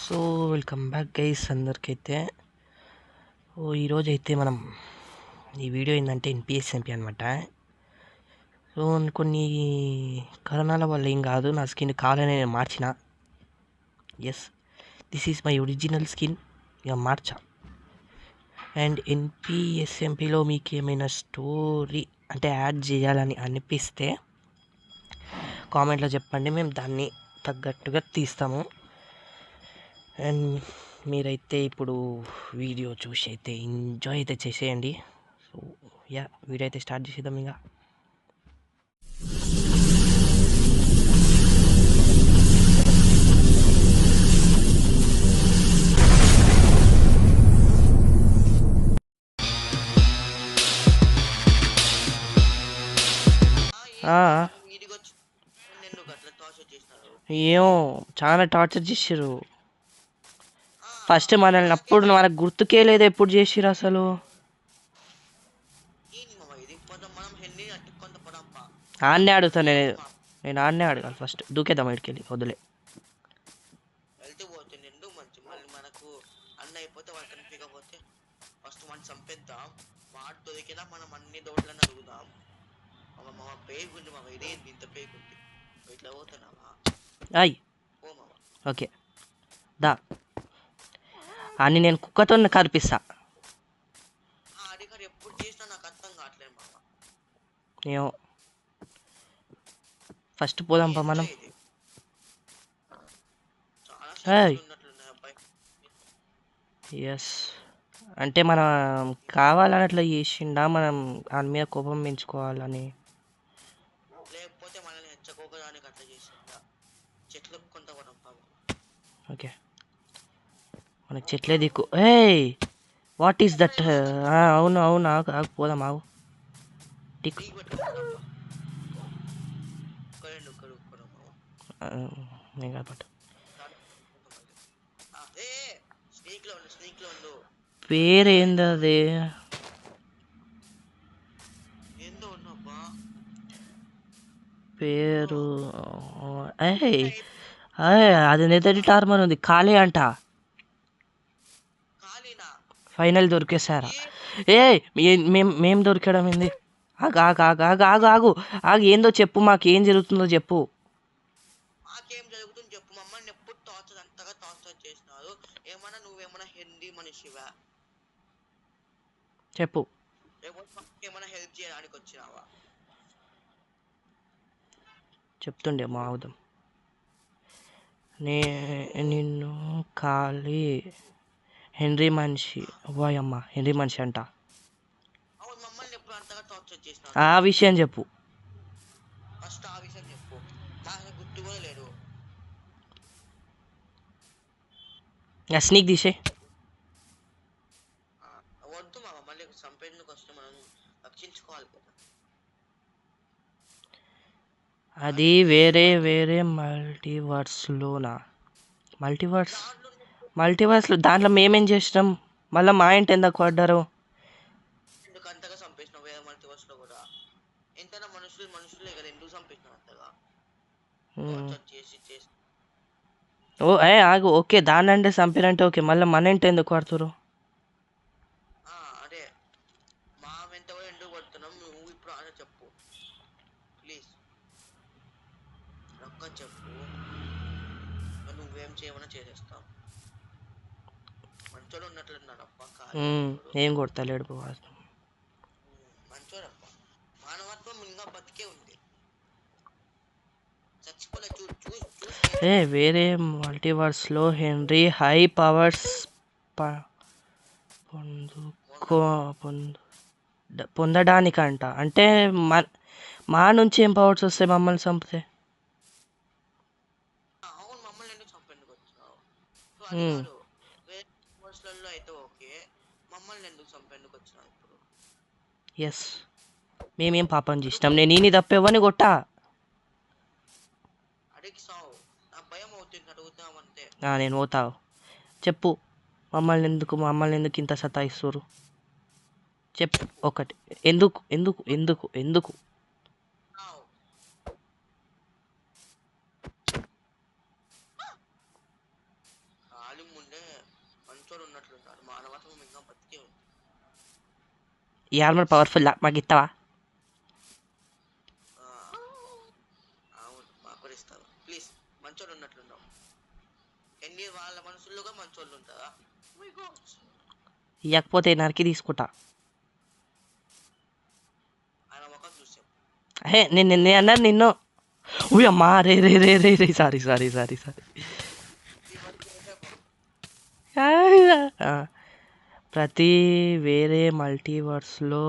So welcome back guys అందరికైతే. ఈరోజైతే మనం ఈ వీడియో ఏంటంటే ఎన్పిఎస్ఎంపి అనమాట. సో కొన్ని కారణాల వల్ల ఏం కాదు, నా స్కిన్ కావాలని నేను మార్చిన. Yes, this is my original skin, ఇక మార్చా. అండ్ ఎన్పిఎస్ఎంపిలో మీకు ఏమైనా స్టోరీ అంటే యాడ్ చేయాలని అనిపిస్తే కామెంట్లో చెప్పండి, మేము దాన్ని తగ్గట్టుగా తీస్తాము. అండ్ మీరైతే ఇప్పుడు వీడియో చూసి అయితే ఎంజాయ్ అయితే చేసేయండి. సో వీడియో అయితే స్టార్ట్ చేసేద్దాం. ఇంకా ఏమో చాలా టార్చర్ చేసారు. ఫస్ట్ మనల్ని అప్పుడు మనకు గుర్తుకే లేదు ఎప్పుడు చేసిరు అసలు. ఆన్నే అడుగుతా నేను ఆన్నే అడగాలి. ఫస్ట్ దూకేద్దాం ఇక్కడికి వెళ్ళి, వదిలే మనకు అన్న అయిపోతే వాళ్ళు కనిపించకపోతే ఫస్ట్ మనం చంపేద్దాం. వాడు దొరికినా మనం అన్ని దోట్లను అడుగుదాం. మా పేగు ఉంది, మా ఇదేంటి ఇంత పేగు ఉంది, ఇట్లా పోతున్నావా? అయ్ ఓకే దా అని నేను కుక్కతో కనిపిస్తా. అడిగారు ఎప్పుడు చేసినా నాకు అర్థం కావట్లేదు మామ. ఏమో ఫస్ట్ పోదాంపా మనం. ఎస్ అంటే మనం కావాలని అట్లా చేసిండా, మనం దాని మీద కోపం పెంచుకోవాలని? లేకపోతే మనల్ని హెచ్చకోకడానికి అట్లా చేసిందా? చెట్లు కొంత ఓకే, మనకి చెట్లే దిక్కు. ఏ వాట్ ఈస్ దట్? అవును అవును, ఆగు ఆగు, పోదాం ఆగు. టిక్ పట్టు. పేరేంది అది? పేరు అది నెదరి టార్మర్ ఉంది, ఖాళీ అంట. ఫైనల్ దొరికేసారా? మేము దొరికడం ఏంది? ఆగు ఆగు ఆగు ఆగు ఆగు ఆగు ఆగు, ఏందో చెప్పు, మాకు ఏం జరుగుతుందో చెప్పు. మాకేం జరుగుతుంది చెప్పు. మమ్మల్ని ఎప్పుడు టార్చర్ అంతగా టార్చర్ చేస్తున్నారు. ఏమన్నా నువ్వేమన్నా హిందీ మనిషివా? చెప్పు. ఏమన్నా హెల్ప్ చేయడానికి వచ్చినావా? చెప్తుండే మా అవుదాం. నిన్ను ఖాళీ హెన్రీ మనిషి, అమ్మ హెన్రీ మనిషి అంట. మమ్మల్ని ఎప్పుడు అంతగా టార్చర్ చేసినావు? ఆ విషయం చెప్పు. ఫస్ట్ ఆ విషయం చెప్పు. నాకు గుర్తు కూడా లేదు. స్నీక్ తీసే. వద్దు మామ, మళ్ళీ చంపేందుకు వస్తే మనం రక్షించుకోవాలి కదా. అది వేరే వేరే మల్టీవర్స్లోనా? మల్టీవర్స్లో దాంట్లో మేమేం చేసినాం? మళ్ళీ మా ఇంటి ఎందుకు పడ్డారు? ఎందుకు అంతగా చంపేసినావు? వేరే మల్టీవర్స్ లో కూడా ఎంతైనా మనుషులే కదా, ఎందుకు చంపేసినావు అంతగా? చేసి చేసి ఆగు. ఓకే, దాన్ని అంటే చంపినంటే ఓకే, మళ్ళీ మన ఇంటి ఎందుకు పడుతురు? అదే మా వెంట కూడా ఎందుకు పడుతున్నాం? నువ్వు ఇప్పుడు అదే చెప్పు ప్లీజ్. ఒక్క చెప్పు, నువ్వేం చేయమన్నా చేసేస్తాం. మంచోడు ఉన్నట్లున్నాడప్ప. ఏం కొడతలేడు మంచోడప్ప. మానవత్వం ఇంకా బతికే ఉంది, చచ్చిపోలే. వేరే మల్టీవర్స్లో హెన్రీ హై పవర్స్ పొందడానికంట. అంటే మా నుంచి ఏం పవర్స్ వస్తాయి మమ్మల్ని చంపితే? అవును, మమ్మల్ని ఎందుకు చంపేందుకు వచ్చినావు? అయితే ఓకే, మమ్మల్ని ఎందుకు చంపేందుకు వచ్చినావు ఇప్పుడు? ఎస్, మేమేం పాపం చేసినాం? నేను ఈయన తప్పేవని కొట్టా. అడిగి సావు, నా భయం అవుతుంది అడుగుతామంటే. నేను పోతావు. చెప్పు, మమ్మల్ని ఎందుకు ఇంత సతాయిస్తారు? చెప్పు ఒకటి. ఎందుకు ఎందుకు ఎందుకు ఎందుకు? కాలు ఉండే మంచోడు ఉన్నట్లున్నాడు, మానవత్వం ఇంకా బతికే ఉంది. ఈ ఆర్మర్ పవర్ఫుల్ మాకు ఇస్తావా? ఆ, అవును మాకు కూడా ఇస్తావా ప్లీజ్? మంచోడు ఉన్నట్లున్నావు. ఎన్ని వాళ్ళ మనుషుల్లోగా మంచోళ్ళు ఉంటారా? ఇవ్వకపోతే నరికి తీసుకుంటా. ఆయన ముఖం చూసాం. హే నేను అన్నాను నిన్ను. అమ్మా రే రే రే రే రే సారీ సారీ సారీ సారీ. ప్రతి వేరే మల్టీవర్స్లో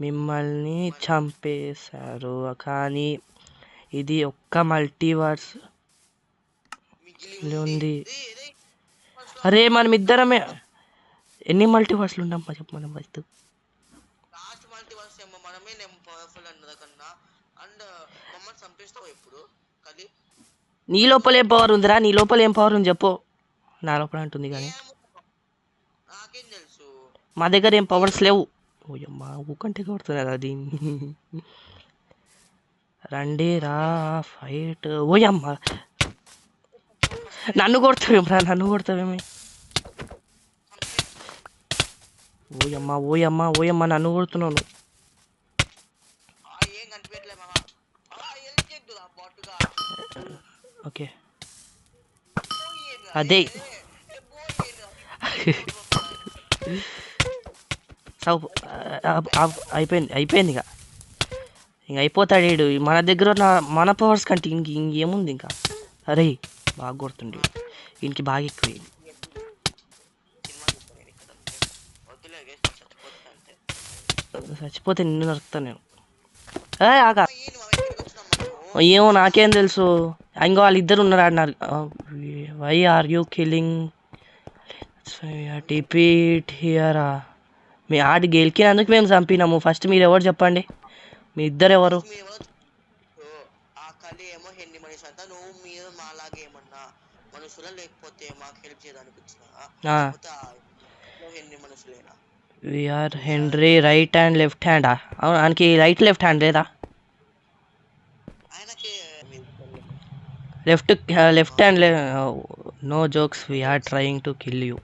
మిమ్మల్ని చంపేశారు, కానీ ఇది ఒక్క మల్టీవర్స్ మిగిలి ఉంది. రే, రే, అరే మనం ఇద్దరమే ఎన్ని మల్టీవర్స్లు ఉంటాం చెప్పు మనం ఫస్ట్. లాస్ట్ మల్టీవర్స్ ఏమో మనమే పవర్ఫుల్ అన్నది కన్నా. అండ్ మమ్మల్ని చంపేస్తావు ఎప్పుడు కలి? నీ లోపల ఏం పవర్ ఉందిరా? నీ లోపల ఏం పవర్ ఉంది చెప్పు. నా లోపల అంటుంది కానీ ఏమో, నాకేం తెలుసు. మా దగ్గర ఏం పవర్స్ లేవు. ఓయమ్మా ఊకంటే కొడుతున్నారు అది. రండి రా ఫైట్. ఓయమ్మా నన్ను కొడతావేమ్రా? నన్ను కొడతావేమి? ఓయమ్మా ఓయమ్మా ఓయమ్మా నన్ను కొడుతున్నాను. ఏం కనిపించట్లే మామ. హెల్ప్ చేద్దురా బాటుగా. ఓకే అదే అయిపోయింది ఇక అయిపోతాడు వీడు. మన దగ్గర మన పవర్స్ కంటే ఇంకేముంది ఇంకా. అరే బాగా కొడుతుండే, వీనికి బాగా ఎక్కువ. చచ్చిపోతే నిన్ను నరుకుతాను నేను. ఆగా ఏమో నాకేం తెలుసు. ఇంకో వాళ్ళిద్దరు ఉన్నారు అన్నారు. Why are you killing repeat హియరా? మీ ఆడి గెలికినందుకు మేము చంపినాము. ఫస్ట్ మీరు ఎవరు చెప్పండి, మీ ఇద్దరు ఎవరు? ఆ కలి ఏమో హెన్ని మనిషి అంతా, నువ్వు మీరు మాలాగే ఏమన్నా మనుషులా లేకపోతే మాకు హెల్ప్ చేయడానికి వచ్చినా? హెన్ని మనుషులేనా? We are Henry right hand left హ్యాండా? అవును ఆయనకి రైట్ లెఫ్ట్ హ్యాండ్ లేదా? ఆయనకి left hand no jokes, we are trying to kill you.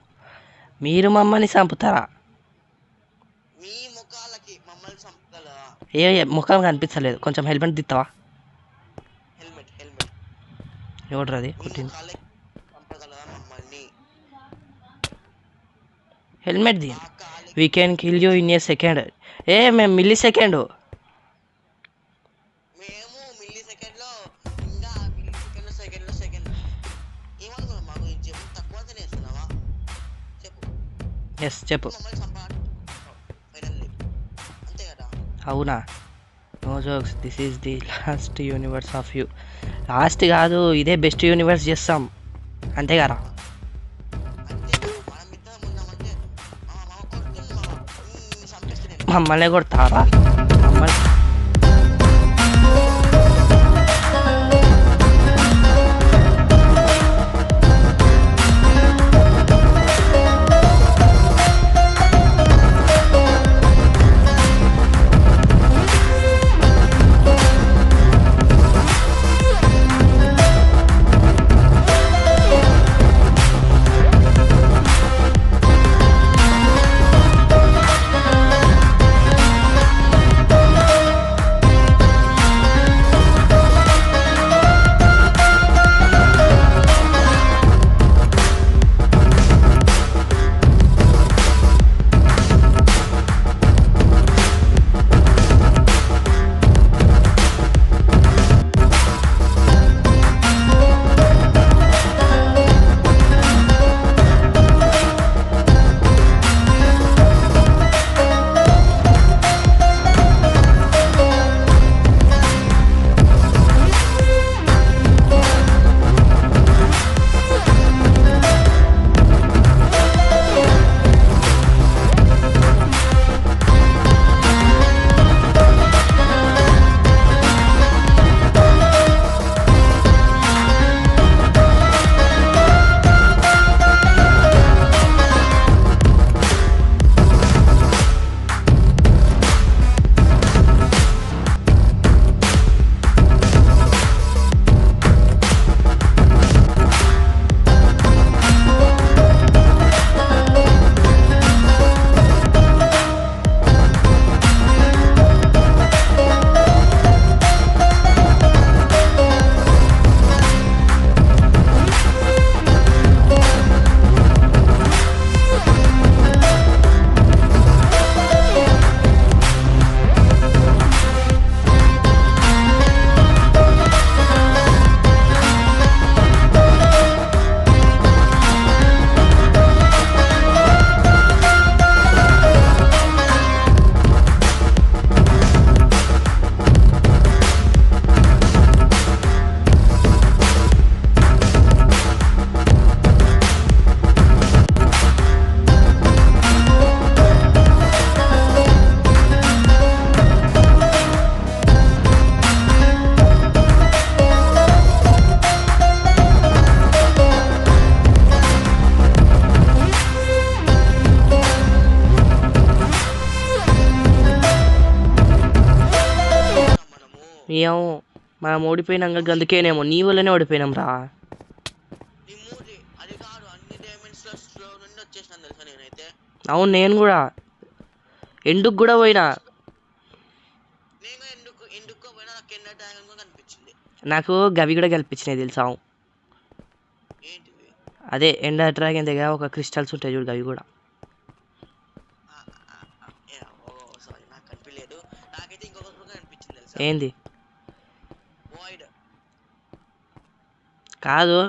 మీరు మమ్మల్ని చంపుతారా? మీ ముఖాలకి మమ్మల్ని చంపగలరా? ఏ ముఖం కనిపించలేదు, కొంచెం హెల్మెట్ దిస్తావా? హెల్మెట్ ఎవడు అది కుట్టింది? చంపగలరా మమ్మల్ని? Helmet the. We can kill you in a second. మేము మిల్లీ సెకండ్. మేము మిల్లీ సెకండ్లో ఇంకా సెకండ్లో ఏమనుకున్నాం? మా గురించి తక్కువ చేస్తున్నావా? చెప్పు. ఎస్ చెప్పు. మమ్మల్ని చంపాలి ఫైనల్లీ, అంతే కదా? అవునా? No jokes, this is the last universe of you. Last కాదు, ఇదే బెస్ట్ యూనివర్స్ చేస్తాం, అంతే కదా? మమ్మల్ని కొడతారా? మమ్మల్ని ఏమో మనం ఓడిపోయినాక గందుకేనేమో నీ వల్లనే ఓడిపోయినాం రా. నీ మూది అది కాదు, అన్ని డైమెన్షన్స్ లో నుండి వచ్చేసినాను తెలుసా నేనైతే. అవును నేను కూడా ఎండుకు కూడా పోయినా. నేను ఎందుకో పోయినా నాకు ఎండ డ్రాగన్ కూడా కనిపించింది. నాకు గవి కూడా కల్పించినాయి తెలుసా. ఏంటివి? అదే ఎండ డ్రాగన్ దగ్గర ఒక క్రిస్టల్స్ ఉంటాయి చూడు, అవి కూడా. ఓ సారీ, నాకు కనిపించలేదు. నాకైతే ఇంకొక కూడా కనిపించింది తెలుసా. ఏంది? వాయిడ్. కాదు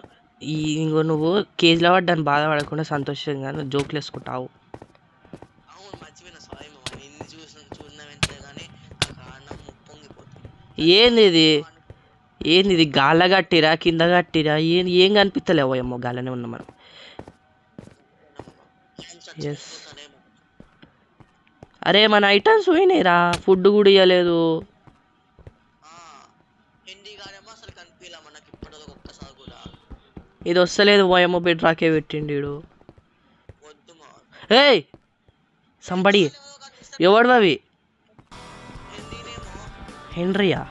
ఇంకో నువ్వు కేజీలో పడ్డాను బాధపడకుండా సంతోషంగా జోకులు వేసుకుంటావు. అవును మర్చిపోయిన, సారీ మామ. నిన్ను చూసిన వెంటనే కానీ నాకు ఆనందం ముప్పొంగిపోతుంది. ఏంది ఇది గాళ్ళ కట్టిరా కింద కట్టిరా ఏం కనిపిస్తలేవు ఏమో గాళ్ళనే ఉన్నాం మనం. ఎస్. అరే మన ఐటమ్స్ పోయినాయిరా, ఫుడ్ కూడా ఇవ్వలేదు. హిందీ గాడేమో అసలు కనిపించలే మనకి ఇప్పటివరకు ఒక్కసారి కూడా. ఇది వస్తలేదు పోయేమో బెడ్ రాకే పెట్టిండు. వద్దు మా. ఏయ్ సంబడి ఎవడు అవి? హెన్రీయా?